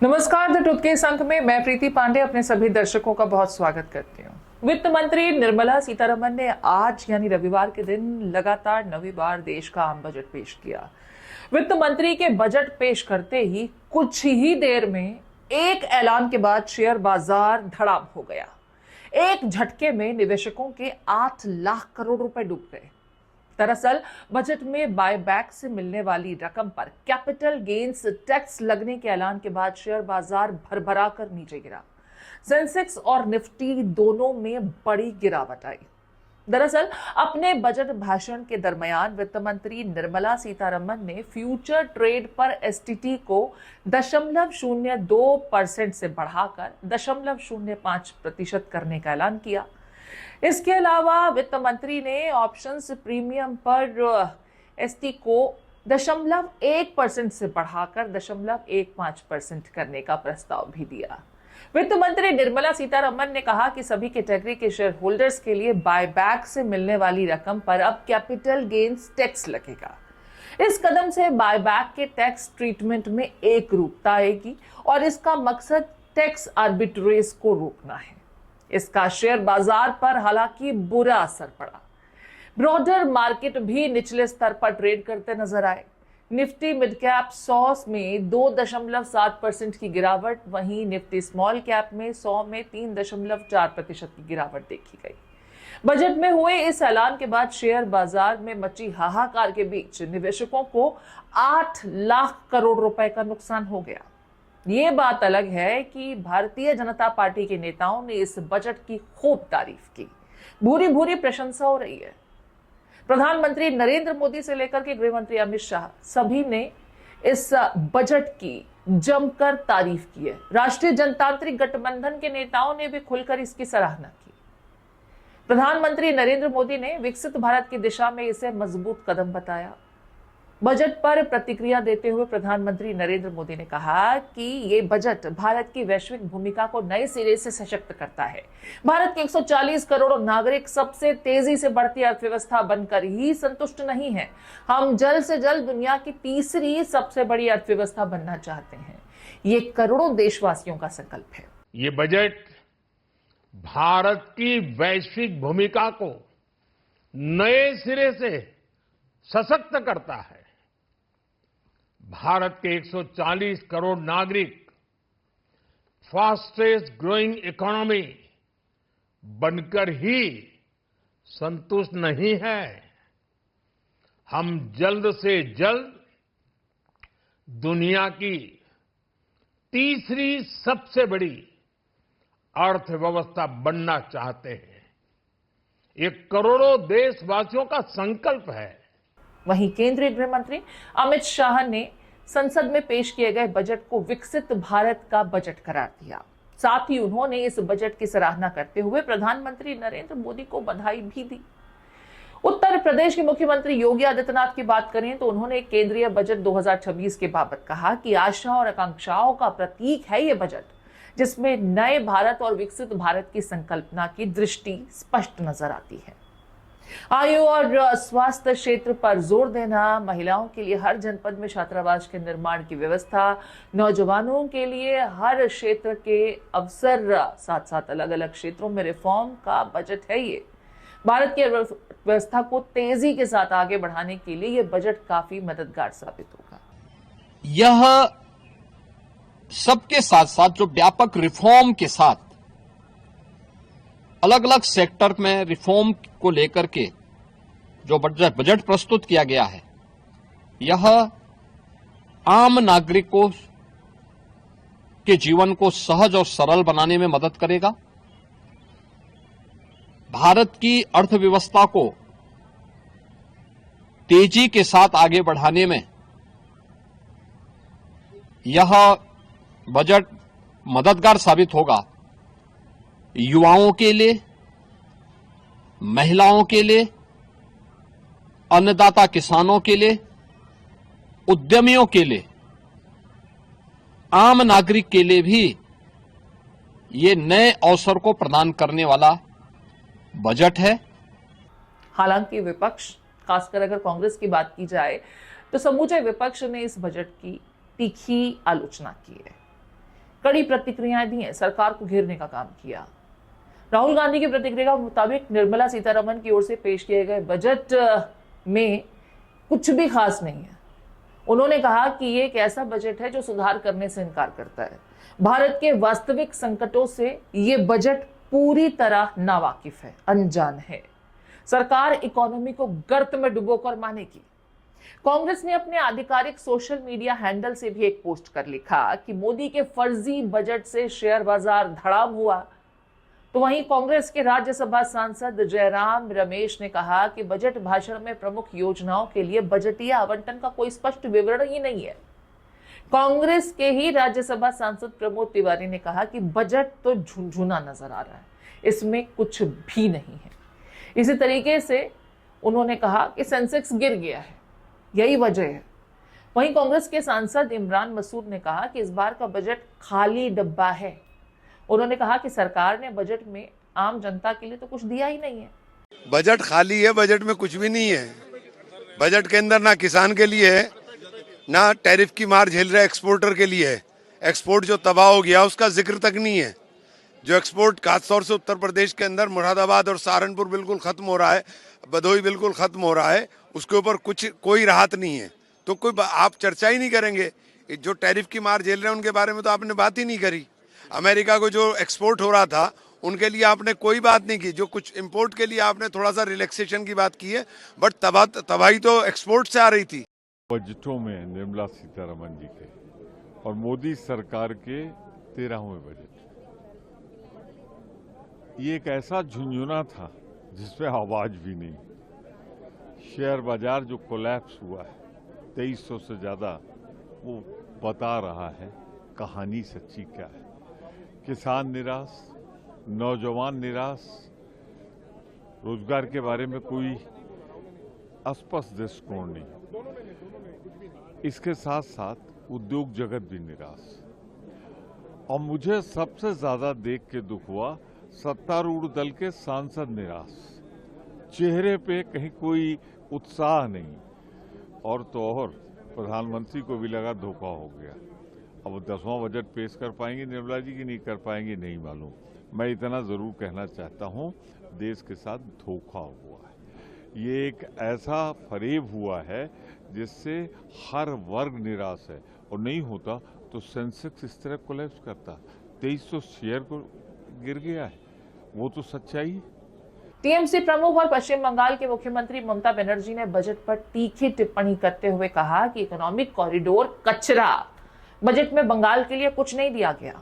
नमस्कार, द टूथकेस्ट अंक में मैं प्रीति पांडे अपने सभी दर्शकों का बहुत स्वागत करती हूँ। वित्त मंत्री निर्मला सीतारमण ने आज यानी रविवार के दिन लगातार 9वीं बार देश का आम बजट पेश किया। वित्त मंत्री के बजट पेश करते ही कुछ ही देर में एक ऐलान के बाद शेयर बाजार धड़ाम हो गया। एक झटके में निवेशकों के 8 लाख करोड़ रुपए डूब गए। दरअसल बजट में बायबैक से मिलने वाली रकम पर कैपिटल गेन्स टैक्स लगने के ऐलान के बाद शेयर बाजार भरभरा कर नीचे गिरा। सेंसेक्स और निफ्टी दोनों में बड़ी गिरावट आई। दरअसल अपने बजट भाषण के दरमियान वित्त मंत्री निर्मला सीतारमण ने फ्यूचर ट्रेड पर एसटीटी को 0.02% से बढ़ाकर 0.05% करने का ऐलान किया। इसके अलावा वित्त मंत्री ने ऑप्शंस प्रीमियम पर एसटी को 0.1% से बढ़ाकर 0.15% करने का प्रस्ताव भी दिया। वित्त मंत्री निर्मला सीतारमण ने कहा कि सभी कैटेगरी के शेयर होल्डर्स के लिए बायबैक से मिलने वाली रकम पर अब कैपिटल गेन्स टैक्स लगेगा। इस कदम से बायबैक के टैक्स ट्रीटमेंट में एक रूपता आएगी और इसका मकसद टैक्स आर्बिट्रेज को रोकना है। इसका शेयर बाजार पर हालांकि बुरा असर पड़ा। ब्रॉडर मार्केट भी निचले स्तर पर ट्रेड करते नजर आए। निफ्टी मिड कैप 100 में 2.7% की गिरावट, वहीं निफ्टी स्मॉल कैप में 100 में 3.4% की गिरावट देखी गई। बजट में हुए इस ऐलान के बाद शेयर बाजार में मची हाहाकार के बीच निवेशकों को 8 लाख करोड़ रुपए का नुकसान हो गया। ये बात अलग है कि भारतीय जनता पार्टी के नेताओं ने इस बजट की खूब तारीफ की। भूरी भूरी प्रशंसा हो रही है। प्रधानमंत्री नरेंद्र मोदी से लेकर के गृह मंत्री अमित शाह सभी ने इस बजट की जमकर तारीफ की है। राष्ट्रीय जनतांत्रिक गठबंधन के नेताओं ने भी खुलकर इसकी सराहना की। प्रधानमंत्री नरेंद्र मोदी ने विकसित भारत की दिशा में इसे मजबूत कदम बताया। बजट पर प्रतिक्रिया देते हुए प्रधानमंत्री नरेंद्र मोदी ने कहा कि ये बजट भारत की वैश्विक भूमिका को नए सिरे से सशक्त करता है। भारत के 140 करोड़ नागरिक सबसे तेजी से बढ़ती अर्थव्यवस्था बनकर ही संतुष्ट नहीं हैं। हम जल्द से जल्द दुनिया की तीसरी सबसे बड़ी अर्थव्यवस्था बनना चाहते हैं। ये करोड़ों देशवासियों का संकल्प है। ये बजट भारत की वैश्विक भूमिका को नए सिरे से सशक्त करता है। भारत के 140 करोड़ नागरिक फास्टेस्ट ग्रोइंग इकोनॉमी बनकर ही संतुष्ट नहीं है। हम जल्द से जल्द दुनिया की तीसरी सबसे बड़ी अर्थव्यवस्था बनना चाहते हैं। ये करोड़ों देशवासियों का संकल्प है। वहीं केंद्रीय गृह मंत्री अमित शाह ने संसद में पेश किए गए बजट को विकसित भारत का बजट करार दिया। साथ ही उन्होंने इस बजट की सराहना करते हुए प्रधानमंत्री नरेंद्र मोदी को बधाई भी दी। उत्तर प्रदेश के मुख्यमंत्री योगी आदित्यनाथ की बात करें तो उन्होंने केंद्रीय बजट 2026 के बाबत कहा कि आशा और आकांक्षाओं का प्रतीक है ये बजट, जिसमें नए भारत और विकसित भारत की संकल्पना की दृष्टि स्पष्ट नजर आती है। आयु और स्वास्थ्य क्षेत्र पर जोर देना, महिलाओं के लिए हर जनपद में छात्रावास के निर्माण की व्यवस्था, नौजवानों के लिए हर क्षेत्र के अवसर, साथ साथ अलग अलग क्षेत्रों में रिफॉर्म का बजट है। ये भारत की व्यवस्था को तेजी के साथ आगे बढ़ाने के लिए ये बजट काफी मददगार साबित होगा। यह सबके साथ साथ जो व्यापक रिफॉर्म के साथ अलग अलग सेक्टर में रिफॉर्म को लेकर के जो बजट प्रस्तुत किया गया है, यह आम नागरिकों के जीवन को सहज और सरल बनाने में मदद करेगा। भारत की अर्थव्यवस्था को तेजी के साथ आगे बढ़ाने में यह बजट मददगार साबित होगा। युवाओं के लिए, महिलाओं के लिए, अन्नदाता किसानों के लिए, उद्यमियों के लिए, आम नागरिक के लिए भी ये नए अवसर को प्रदान करने वाला बजट है। हालांकि विपक्ष, खासकर अगर कांग्रेस की बात की जाए तो समूचे विपक्ष ने इस बजट की तीखी आलोचना की है। कड़ी प्रतिक्रियाएं दी हैं, सरकार को घेरने का काम किया। राहुल गांधी की प्रतिक्रिया के मुताबिक निर्मला सीतारमण की ओर से पेश किए गए बजट में कुछ भी खास नहीं है। उन्होंने कहा कि ये एक ऐसा बजट है जो सुधार करने से इनकार करता है। भारत के वास्तविक संकटों से ये बजट पूरी तरह नावाकिफ है, अनजान है। सरकार इकोनॉमी को गर्त में डुबोकर मानेगी। कांग्रेस ने अपने आधिकारिक सोशल मीडिया हैंडल से भी एक पोस्ट कर लिखा कि मोदी के फर्जी बजट से शेयर बाजार धड़ाम हुआ। तो वहीं कांग्रेस के राज्यसभा सांसद जयराम रमेश ने कहा कि बजट भाषण में प्रमुख योजनाओं के लिए बजटीय आवंटन का कोई स्पष्ट विवरण ही नहीं है। कांग्रेस के ही राज्यसभा सांसद प्रमोद तिवारी ने कहा कि बजट तो झुनझुना नजर आ रहा है, इसमें कुछ भी नहीं है। इसी तरीके से उन्होंने कहा कि सेंसेक्स गिर गया है, यही वजह है। वहीं कांग्रेस के सांसद इमरान मसूद ने कहा कि इस बार का बजट खाली डब्बा है। उन्होंने कहा कि सरकार ने बजट में आम जनता के लिए तो कुछ दिया ही नहीं है। बजट खाली है, बजट में कुछ भी नहीं है। बजट के अंदर ना किसान के लिए है, ना टैरिफ की मार झेल रहे एक्सपोर्टर के लिए है। एक्सपोर्ट जो तबाह हो गया उसका जिक्र तक नहीं है। जो एक्सपोर्ट खासतौर से उत्तर प्रदेश के अंदर मुरादाबाद और सहारनपुर बिल्कुल खत्म हो रहा है, भदोही बिल्कुल खत्म हो रहा है, उसके ऊपर कोई राहत नहीं है। तो आप चर्चा ही नहीं करेंगे। जो टैरिफ की मार झेल रहे हैं उनके बारे में तो आपने बात ही नहीं करी। अमेरिका को जो एक्सपोर्ट हो रहा था उनके लिए आपने कोई बात नहीं की। जो कुछ इंपोर्ट के लिए आपने थोड़ा सा रिलैक्सेशन की बात की है, बट तबाही तो एक्सपोर्ट से आ रही थी। बजटों में निर्मला सीतारमण जी के और मोदी सरकार के 13वें बजट, ये एक ऐसा झुंझुना था जिसमें आवाज भी नहीं। शेयर बाजार जो कोलैप्स हुआ है 2300 से ज्यादा, वो बता रहा है कहानी सच्ची क्या है। किसान निराश, नौजवान निराश, रोजगार के बारे में कोई स्पष्ट दृष्टिकोण नहीं। इसके साथ साथ उद्योग जगत भी निराश। और मुझे सबसे ज्यादा देख के दुख हुआ सत्तारूढ़ दल के सांसद निराश, चेहरे पे कहीं कोई उत्साह नहीं। और तो और प्रधानमंत्री को भी लगा धोखा हो गया। अब 10वां बजट पेश कर पाएंगे निर्मला जी की नहीं कर पाएंगे नहीं मालूम। मैं इतना जरूर कहना चाहता हूं, देश के साथ धोखा हुआ है। ये एक ऐसा फरेब हुआ है जिससे हर वर्ग निराश है। और नहीं होता तो सेंसेक्स इस तरह कोलैप्स करता। 2300 शेयर को गिर गया है, वो तो सच्चाई है। टीएमसी प्रमुख और पश्चिम बंगाल के मुख्यमंत्री ममता बनर्जी ने बजट पर तीखी टिप्पणी करते हुए कहा कि इकोनॉमिक कॉरिडोर कचरा, बजट में बंगाल के लिए कुछ नहीं दिया गया।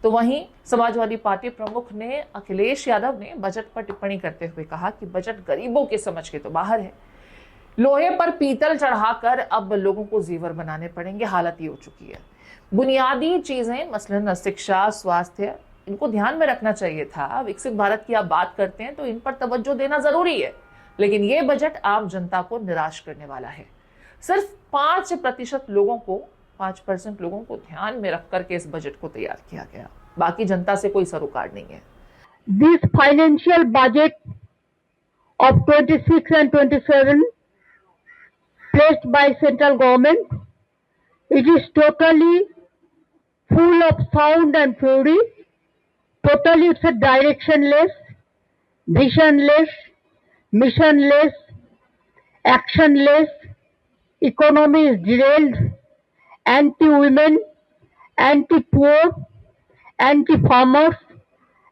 तो वहीं समाजवादी पार्टी प्रमुख ने अखिलेश यादव ने बजट पर टिप्पणी करते हुए कहा कि बजट गरीबों के समझ के तो बाहर है। लोहे पर पीतल चढ़ाकर अब लोगों को जेवर बनाने पड़ेंगे, हालत ये हो चुकी है। बुनियादी चीजें मसलन शिक्षा, स्वास्थ्य, इनको ध्यान में रखना चाहिए था। विकसित भारत की आप बात करते हैं तो इन पर तवज्जो देना जरूरी है, लेकिन ये बजट आम जनता को निराश करने वाला है। सिर्फ 5% लोगों को 5% लोगों को ध्यान में रख करके इस बजट को तैयार किया गया, बाकी जनता से कोई सरोकार नहीं है। This financial budget of 26 and 27 placed by central government, it is totally full of sound and fury. Totally it's a directionless, visionless, missionless, actionless. Economy is derailed, anti-women, anti-poor, anti-farmers,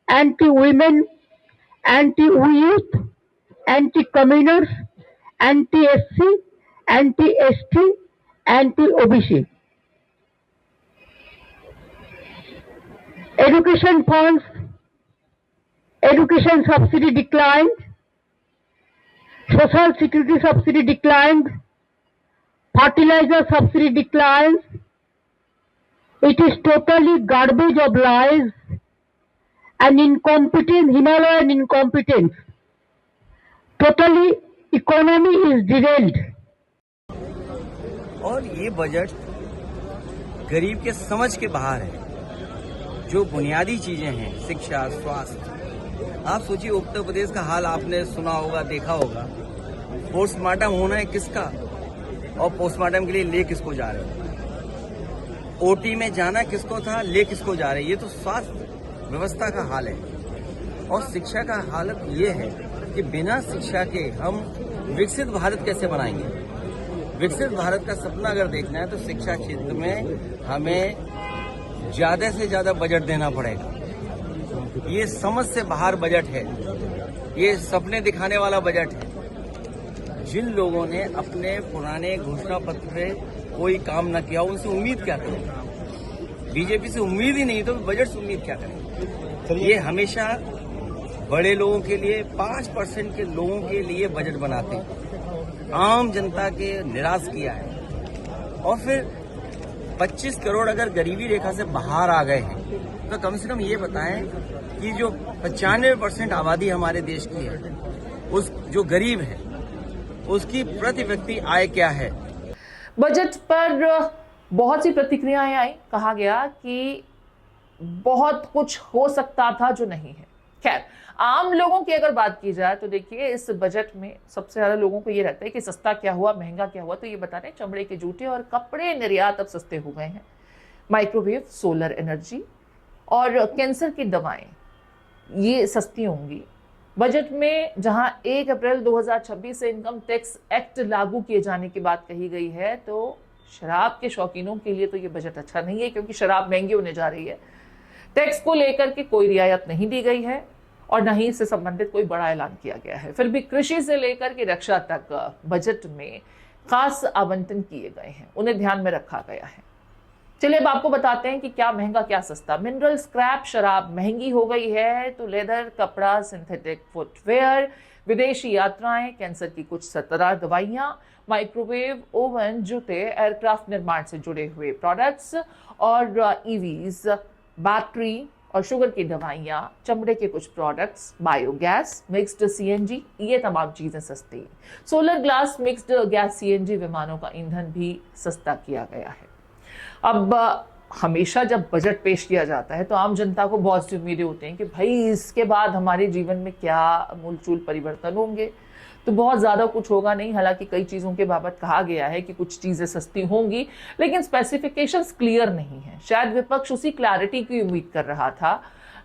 anti-women, anti-youth, anti-communers, anti-SC, anti-ST, anti-OBC. Education funds, education subsidy declined, social security subsidy declined, fertilizer subsidy declines. It is totally garbage of lies and incompetent, Himalayan incompetence. Totally economy is derailed. और ये budget गरीब के समझ के बाहर है। जो बुनियादी चीजें हैं, शिक्षा, स्वास्थ्य, आप सोचिए उत्तर प्रदेश का हाल आपने सुना होगा, देखा होगा। पोस्टमार्टम होना है किसका, और पोस्टमार्टम के लिए ले किसको जा रहे हो। ओटी में जाना किसको था, ले किसको जा रहे। ये तो स्वास्थ्य व्यवस्था का हाल है। और शिक्षा का हालत ये है कि बिना शिक्षा के हम विकसित भारत कैसे बनाएंगे। विकसित भारत का सपना अगर देखना है तो शिक्षा क्षेत्र में हमें ज्यादा से ज्यादा बजट देना पड़ेगा। ये समझ से बाहर बजट है, ये सपने दिखाने वाला बजट है। जिन लोगों ने अपने पुराने घोषणा पत्र पे कोई काम न किया, उनसे उम्मीद क्या करें। बीजेपी से उम्मीद ही नहीं तो बजट से उम्मीद क्या करें। ये हमेशा बड़े लोगों के लिए 5% के लोगों के लिए बजट बनाते हैं, आम जनता के निराश किया है। और फिर 25 करोड़ अगर गरीबी रेखा से बाहर आ गए हैं तो कम से कम ये बताएं कि जो 95% आबादी हमारे देश की है, उस जो गरीब है उसकी प्रति व्यक्ति आय क्या है। बजट पर बहुत सी प्रतिक्रियाएं आई। कहा गया कि बहुत कुछ हो सकता था जो नहीं है। खैर, आम लोगों की अगर बात की जाए तो देखिए, इस बजट में सबसे ज्यादा लोगों को ये रहता है कि सस्ता क्या हुआ, महंगा क्या हुआ। तो ये बता रहे हैं चमड़े के जूते और कपड़े निर्यात अब सस्ते हो गए हैं। माइक्रोवेव, सोलर एनर्जी और कैंसर की दवाएं ये सस्ती होंगी। बजट में जहां 1 अप्रैल 2026 से इनकम टैक्स एक्ट लागू किए जाने की बात कही गई है, तो शराब के शौकीनों के लिए तो ये बजट अच्छा नहीं है, क्योंकि शराब महंगी होने जा रही है। टैक्स को लेकर के कोई रियायत नहीं दी गई है और न ही इससे संबंधित कोई बड़ा ऐलान किया गया है। फिर भी कृषि से लेकर के रक्षा तक बजट में खास आवंटन किए गए हैं, उन्हें ध्यान में रखा गया है। चलिए अब आपको बताते हैं कि क्या महंगा क्या सस्ता। मिनरल स्क्रैप शराब महंगी हो गई है तो लेदर, कपड़ा, सिंथेटिक फुटवेयर, विदेशी यात्राएं, कैंसर की कुछ 17 दवाइयां, माइक्रोवेव ओवन, जूते, एयरक्राफ्ट निर्माण से जुड़े हुए प्रोडक्ट्स और ईवीज, बैटरी और शुगर की दवाइयां, चमड़े के कुछ प्रोडक्ट्स, बायोगैस, मिक्स्ड सीएनजी, ये तमाम चीजें सस्ती। Solar glass, mixed gas CNG विमानों का ईंधन भी सस्ता किया गया है। अब हमेशा जब बजट पेश किया जाता है तो आम जनता को बहुत सी उम्मीदें होती हैं कि भाई इसके बाद हमारे जीवन में क्या मूलचूल परिवर्तन होंगे। तो बहुत ज़्यादा कुछ होगा नहीं। हालांकि कई चीज़ों के बाबत कहा गया है कि कुछ चीज़ें सस्ती होंगी, लेकिन स्पेसिफिकेशंस क्लियर नहीं है। शायद विपक्ष उसी क्लैरिटी की उम्मीद कर रहा था।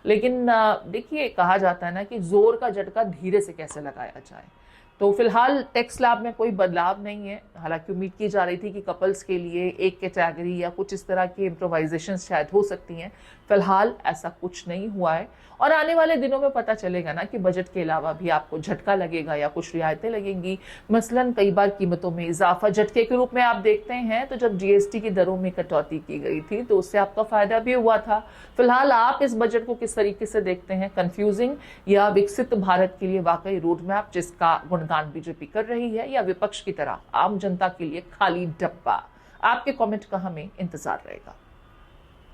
लेकिन देखिए, कहा जाता है ना कि जोर का झटका धीरे से कैसे लगाया जाए। तो फिलहाल टैक्स स्लैब में कोई बदलाव नहीं है। हालांकि उम्मीद की जा रही थी कि कपल्स के लिए एक कैटेगरी या कुछ इस तरह की इम्प्रोवाइजेशन शायद हो सकती हैं। फिलहाल ऐसा कुछ नहीं हुआ है और आने वाले दिनों में पता चलेगा ना कि बजट के अलावा भी आपको झटका लगेगा या कुछ रियायतें लगेंगी। मसलन कई बार कीमतों में इजाफा झटके के रूप में आप देखते हैं। तो जब जीएसटी की दरों में कटौती की गई थी तो उससे आपका फायदा भी हुआ था। फिलहाल आप इस बजट को किस तरीके से देखते हैं? कंफ्यूजिंग या विकसित भारत के लिए वाकई रोड मैप जिसका गुणगान बीजेपी कर रही है, या विपक्ष की तरह आम जनता के लिए खाली डब्बा? आपके कमेंट का हमें इंतजार रहेगा।